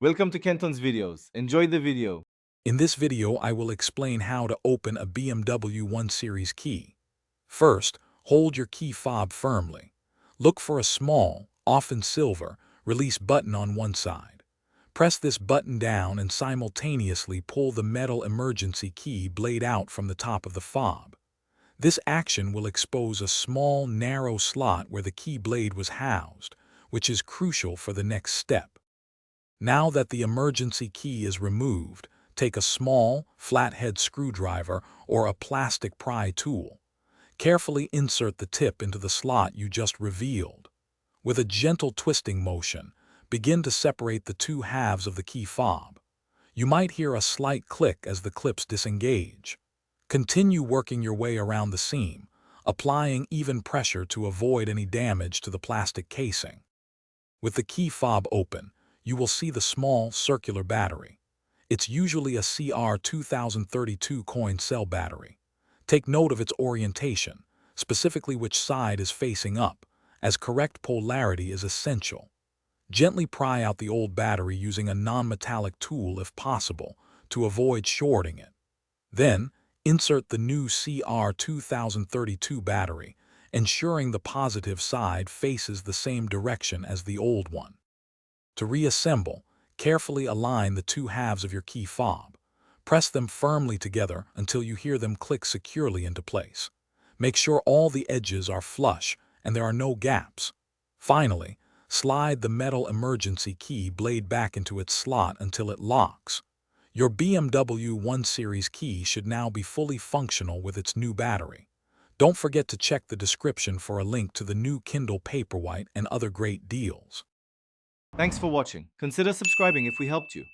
Welcome to Kenton's videos. Enjoy the video. In this video, I will explain how to open a BMW 1 Series key. First, hold your key fob firmly. Look for a small, often silver, release button on one side. Press this button down and simultaneously pull the metal emergency key blade out from the top of the fob. This action will expose a small, narrow slot where the key blade was housed, which is crucial for the next step. Now that the emergency key is removed, take a small, flathead screwdriver or a plastic pry tool. Carefully insert the tip into the slot you just revealed. With a gentle twisting motion, begin to separate the two halves of the key fob. You might hear a slight click as the clips disengage. Continue working your way around the seam, applying even pressure to avoid any damage to the plastic casing. With the key fob open, you will see the small, circular battery. It's usually a CR2032 coin cell battery. Take note of its orientation, specifically which side is facing up, as correct polarity is essential. Gently pry out the old battery using a non-metallic tool if possible, to avoid shorting it. Then, insert the new CR2032 battery, ensuring the positive side faces the same direction as the old one. To reassemble, carefully align the two halves of your key fob. Press them firmly together until you hear them click securely into place. Make sure all the edges are flush and there are no gaps. Finally, slide the metal emergency key blade back into its slot until it locks. Your BMW 1 Series key should now be fully functional with its new battery. Don't forget to check the description for a link to the new Kindle Paperwhite and other great deals. Thanks for watching. Consider subscribing if we helped you.